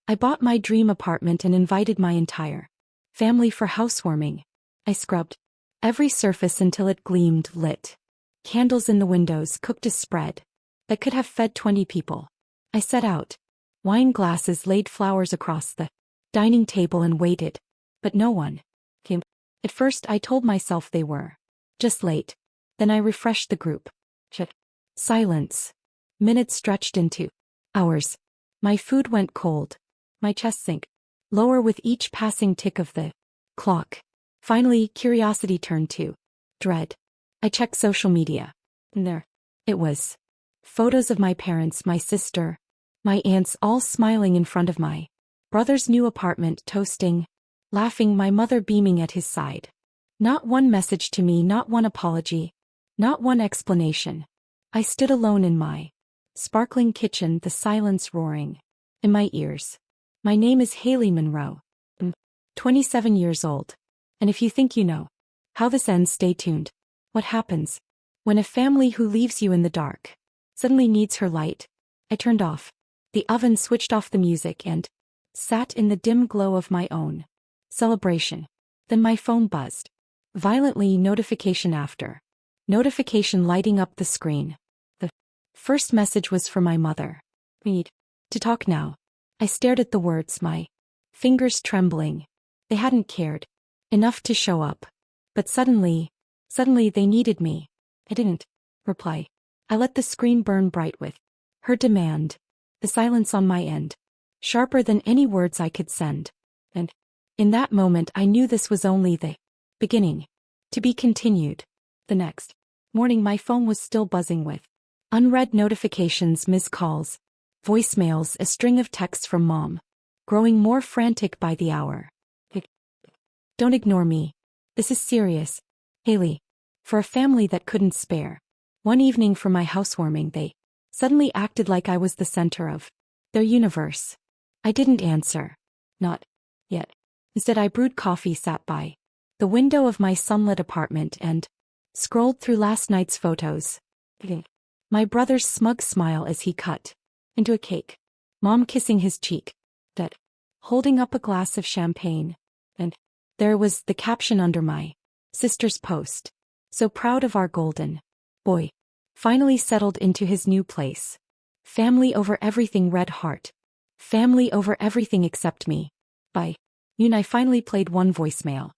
I bought my dream apartment and invited my entire family for housewarming. I scrubbed every surface until it gleamed, lit candles in the windows, cooked a spread that could have fed 20 people. I set out wine glasses, laid flowers across the dining table and waited, but no one came. At first I told myself they were just late. Then I refreshed the group. Silence. Minutes stretched into hours. My food went cold. My chest sank lower with each passing tick of the clock. Finally, curiosity turned to dread. I checked social media. And there it was. Photos of my parents, my sister, my aunts, all smiling in front of my brother's new apartment, toasting, laughing, my mother beaming at his side. Not one message to me, not one apology, not one explanation. I stood alone in my sparkling kitchen, the silence roaring in my ears. My name is Haley Monroe. I'm 27 years old. And if you think you know how this ends, stay tuned. What happens when a family who leaves you in the dark suddenly needs her light? I turned off the oven, switched off the music, and sat in the dim glow of my own celebration. Then my phone buzzed violently, notification after notification lighting up the screen. The first message was for my mother. We need to talk now. I stared at the words, my fingers trembling. They hadn't cared enough to show up. But suddenly they needed me. I didn't reply. I let the screen burn bright with her demand. The silence on my end, sharper than any words I could send. And in that moment I knew this was only the beginning. To be continued. The next morning my phone was still buzzing with unread notifications, missed calls, voicemails, a string of texts from mom, growing more frantic by the hour. Don't ignore me. This is serious. Haley. For a family that couldn't spare one evening for my housewarming, they suddenly acted like I was the center of their universe. I didn't answer. Not yet. Instead I brewed coffee, sat by the window of my sunlit apartment, and scrolled through last night's photos. My brother's smug smile as he cut into a cake. Mom kissing his cheek. Dad holding up a glass of champagne. And there was the caption under my sister's post. So proud of our golden boy. Finally settled into his new place. Family over everything, red heart. Family over everything except me. By noon I finally played one voicemail.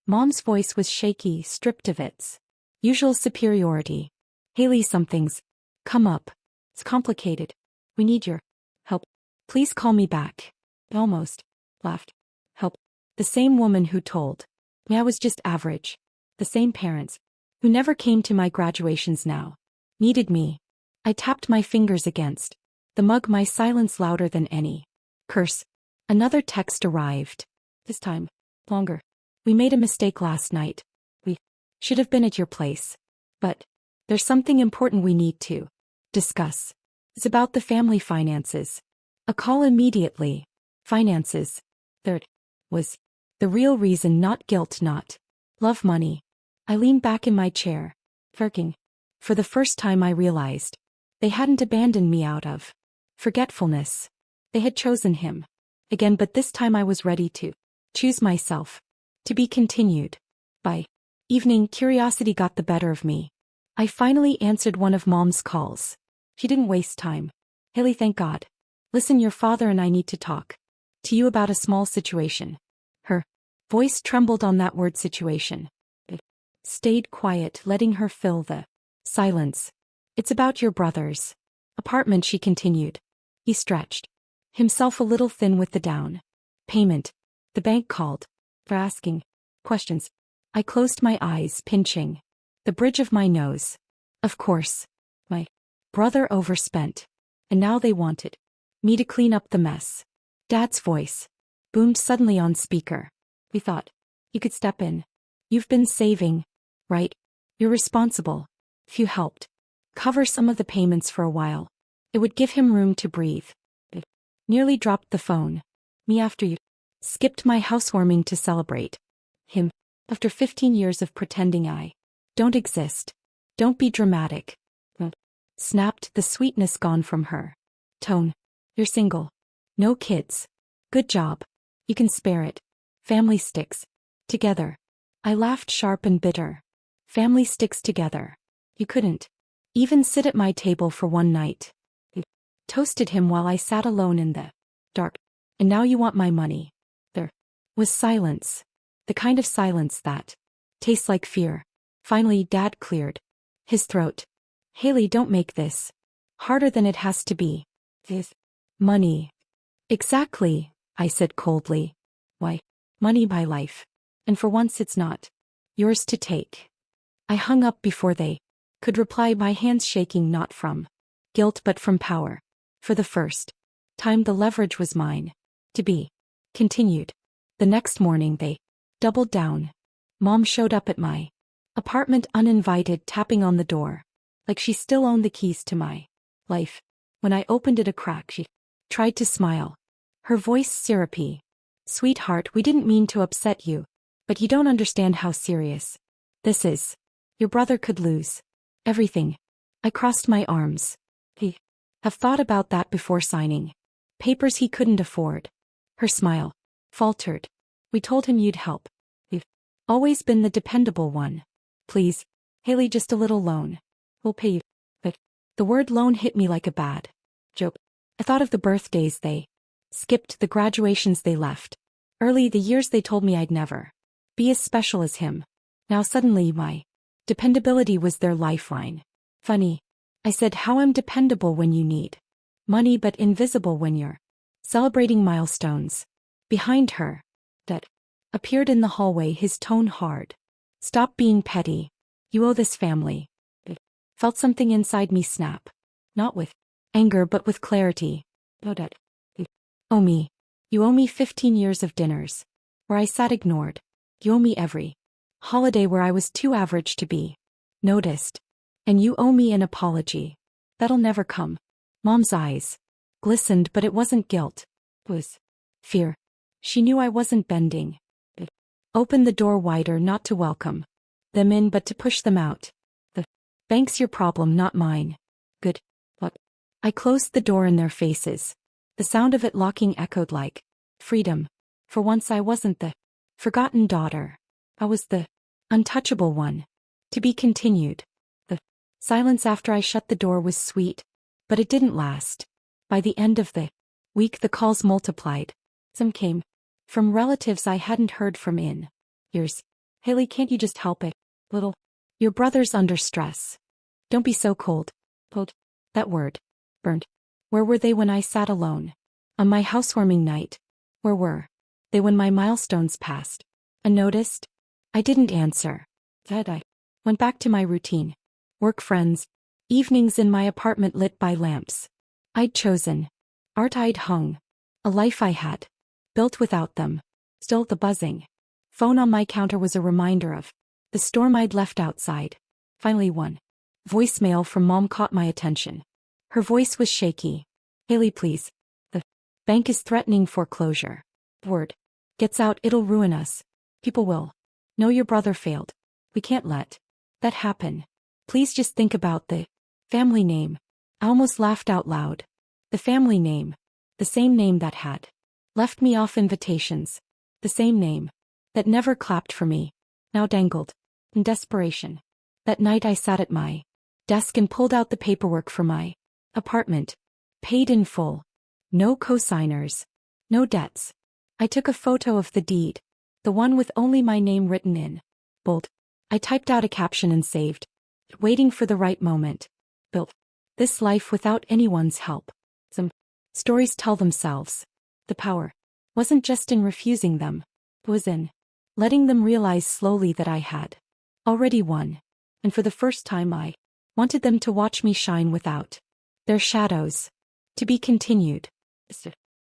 Mom's voice was shaky, stripped of its usual superiority. Haley, something's come up. It's complicated. We need your help. Please call me back. I almost laughed. Help. The same woman who told me I was just average. The same parents who never came to my graduations now needed me. I tapped my fingers against the mug, my silence louder than any curse. Another text arrived. This time, longer. We made a mistake last night. We should have been at your place. But there's something important we need to discuss. It's about the family finances. A call immediately. Finances. Third was the real reason, not guilt, not love, money. I leaned back in my chair, thinking. For the first time I realized they hadn't abandoned me out of forgetfulness. They had chosen him again, but this time I was ready to choose myself. To be continued. By evening, curiosity got the better of me. I finally answered one of Mom's calls. She didn't waste time. Haley, thank God. Listen, your father and I need to talk to you about a small situation. Her voice trembled on that word, situation. It stayed quiet, letting her fill the silence. It's about your brother's apartment, she continued. He stretched himself a little thin with the down payment. The bank called for asking questions. I closed my eyes, pinching the bridge of my nose. Of course. My brother overspent. And now they wanted me to clean up the mess. Dad's voice boomed suddenly on speaker. We thought you could step in. You've been saving, right? You're responsible. If you helped cover some of the payments for a while, it would give him room to breathe. It nearly dropped the phone. Me after you skipped my housewarming to celebrate him. After 15 years of pretending I don't exist. Don't be dramatic. Snapped, the sweetness gone from her tone. You're single. No kids. Good job. You can spare it. Family sticks together. I laughed sharp and bitter. Family sticks together. You couldn't even sit at my table for one night. I toasted him while I sat alone in the dark. And now you want my money. There was silence. The kind of silence that tastes like fear. Finally, Dad cleared his throat. Haley, don't make this harder than it has to be. This money. Exactly, I said coldly. Why? Money by life. And for once it's not yours to take. I hung up before they could reply, my hands shaking not from guilt but from power. For the first time the leverage was mine. To be continued. The next morning they doubled down. Mom showed up at my apartment uninvited, tapping on the door. Like she still owned the keys to my life. When I opened it a crack, she tried to smile. Her voice syrupy. Sweetheart, we didn't mean to upset you, but you don't understand how serious this is. Your brother could lose everything. I crossed my arms. He have thought about that before signing papers he couldn't afford. Her smile faltered. We told him you'd help. We've always been the dependable one. Please, Haley, just a little loan. We'll pay you. But the word loan hit me like a bad joke. I thought of the birthdays they skipped, the graduations they left early, the years they told me I'd never be as special as him. Now suddenly my dependability was their lifeline. Funny. I said, how I'm dependable when you need money but invisible when you're celebrating milestones. Behind her, Dad appeared in the hallway, his tone hard. Stop being petty. You owe this family. I felt something inside me snap. Not with anger but with clarity. Oh, Dad. You owe me. You owe me 15 years of dinners where I sat ignored. You owe me every holiday where I was too average to be noticed. And you owe me an apology. That'll never come. Mom's eyes glistened, but it wasn't guilt. It was fear. She knew I wasn't bending. It opened the door wider, not to welcome them in but to push them out. The bank's your problem, not mine. Good luck. I closed the door in their faces. The sound of it locking echoed like freedom. For once I wasn't the forgotten daughter. I was the untouchable one. To be continued. The silence after I shut the door was sweet, but it didn't last. By the end of the week the calls multiplied. Some came from relatives I hadn't heard from in years. Haley, can't you just help it? Little. Your brother's under stress. Don't be so cold. Cold. That word. Burned. Where were they when I sat alone? On my housewarming night. Where were they when my milestones passed? Unnoticed? I didn't answer. That I went back to my routine. Work friends. Evenings in my apartment lit by lamps I'd chosen. Art I'd hung. A life I had built without them. Still, the buzzing phone on my counter was a reminder of the storm I'd left outside. Finally, one voicemail from Mom caught my attention. Her voice was shaky. Haley, please. The bank is threatening foreclosure. Word gets out, it'll ruin us. People will know your brother failed. We can't let that happen. Please just think about the family name. I almost laughed out loud. The family name. The same name that had left me off invitations. The same name that never clapped for me. Now dangled. In desperation. That night I sat at my desk and pulled out the paperwork for my apartment. Paid in full. No co-signers. No debts. I took a photo of the deed. The one with only my name written in bold. I typed out a caption and saved. Waiting for the right moment. Built this life without anyone's help. Some stories tell themselves. The power wasn't just in refusing them. It was in letting them realize slowly that I had already won. And for the first time I wanted them to watch me shine without their shadows. To be continued.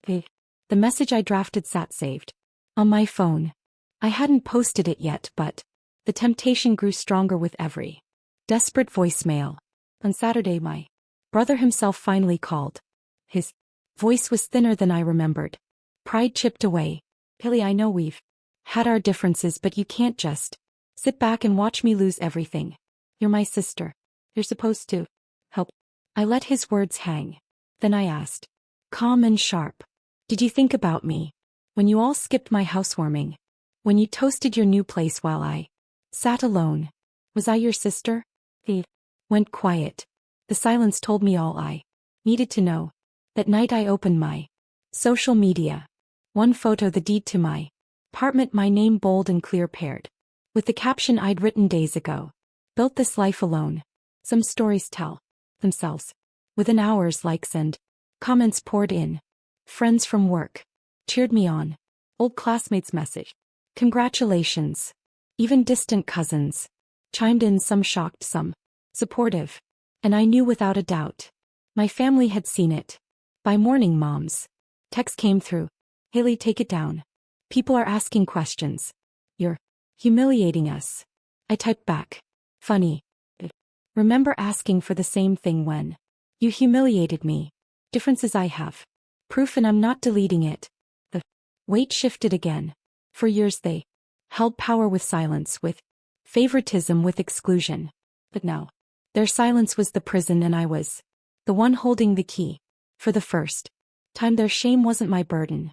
The message I drafted sat saved on my phone. I hadn't posted it yet, but the temptation grew stronger with every desperate voicemail. On Saturday my brother himself finally called. His voice was thinner than I remembered. Pride chipped away. Haley, I know we've had our differences, but you can't just sit back and watch me lose everything. You're my sister. You're supposed to help. I let his words hang. Then I asked, calm and sharp, did you think about me? When you all skipped my housewarming. When you toasted your new place while I sat alone. Was I your sister? It went quiet. The silence told me all I needed to know. That night I opened my social media. One photo, the deed to my apartment, my name bold and clear paired with the caption I'd written days ago. Built this life alone. Some stories tell themselves. Within hours, likes and comments poured in. Friends from work cheered me on. Old classmates messaged congratulations. Even distant cousins chimed in, some shocked, some supportive. And I knew without a doubt my family had seen it. By morning, Mom's text came through. Haley, take it down. People are asking questions. You're humiliating us. I typed back. Funny. Remember asking for the same thing when you humiliated me. Differences I have proof and I'm not deleting it. The weight shifted again. For years they held power with silence, with favoritism, with exclusion. But now, their silence was the prison and I was the one holding the key. For the first time their shame wasn't my burden.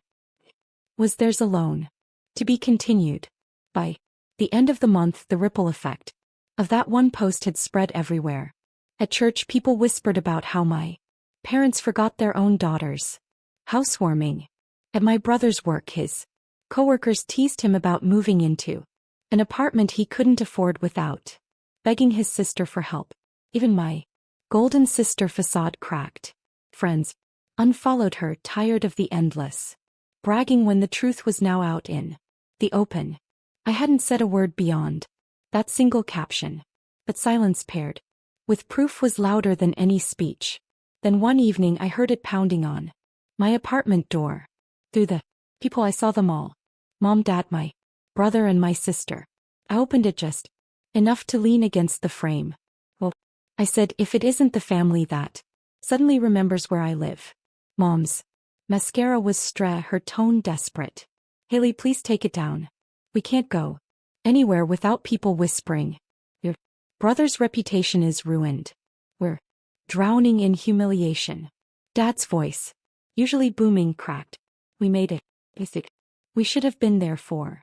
Was theirs alone. To be continued. By the end of the month, the ripple effect of that one post had spread everywhere. At church, people whispered about how my parents forgot their own daughters. Housewarming. At my brother's work, his coworkers teased him about moving into an apartment he couldn't afford without begging his sister for help. Even my golden sister facade cracked. Friends unfollowed her, tired of the endless bragging when the truth was now out in the open. I hadn't said a word beyond that single caption, but silence paired with proof was louder than any speech. Then one evening I heard it pounding on my apartment door. Through the people I saw them all. Mom, Dad, my brother and my sister. I opened it just enough to lean against the frame. Well, I said, if it isn't the family that suddenly remembers where I live. Mom's mascara was her tone desperate. Haley, please take it down. We can't go anywhere without people whispering. Your brother's reputation is ruined. We're drowning in humiliation. Dad's voice, usually booming, cracked. We made it. We should have been there for.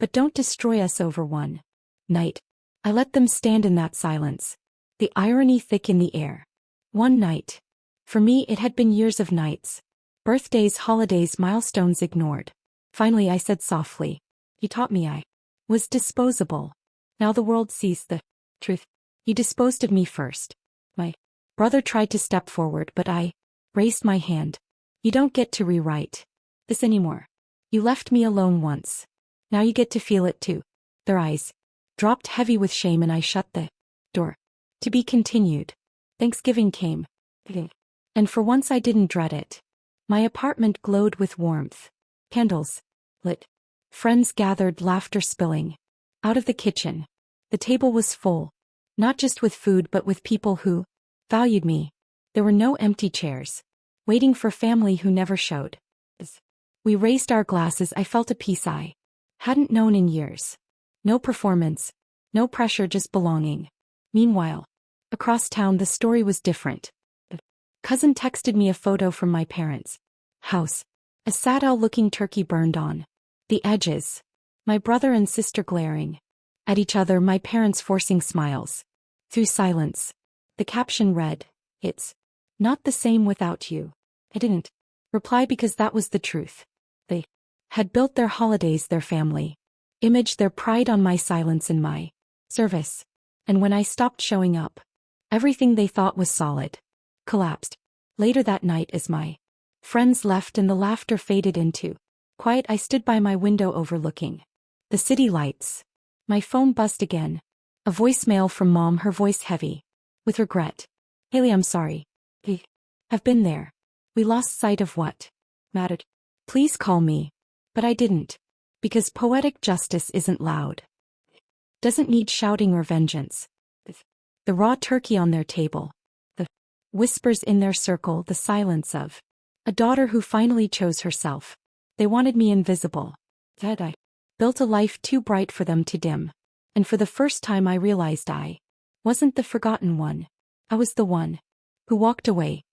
But don't destroy us over one night. I let them stand in that silence. The irony thick in the air. One night. For me it had been years of nights. Birthdays, holidays, milestones ignored. Finally I said softly. You taught me I was disposable. Now the world sees the truth. You disposed of me first. My brother tried to step forward, but I raised my hand. You don't get to rewrite this anymore. You left me alone once. Now you get to feel it too. Their eyes dropped heavy with shame and I shut the door. To be continued. Thanksgiving came. And for once I didn't dread it. My apartment glowed with warmth. Candles lit. Friends gathered, laughter spilling out of the kitchen. The table was full. Not just with food but with people who valued me. There were no empty chairs. Waiting for family who never showed. As we raised our glasses, I felt a peace I hadn't known in years. No performance. No pressure, just belonging. Meanwhile, across town the story was different. A cousin texted me a photo from my parents' house. A sad-looking turkey burned on the edges. My brother and sister glaring at each other, my parents forcing smiles through silence. The caption read, "It's not the same without you." I didn't reply because that was the truth. They had built their holidays, their family image, their pride on my silence and my service. And when I stopped showing up, everything they thought was solid collapsed. Later that night, as my friends left and the laughter faded into quiet, I stood by my window overlooking the city lights. My phone buzzed again. A voicemail from Mom, her voice heavy with regret. Haley, I'm sorry. I've been there. We lost sight of what mattered. Please call me. But I didn't. Because poetic justice isn't loud. Doesn't need shouting or vengeance. The raw turkey on their table. The whispers in their circle, the silence of a daughter who finally chose herself. They wanted me invisible. That I built a life too bright for them to dim. And for the first time I realized I wasn't the forgotten one. I was the one who walked away.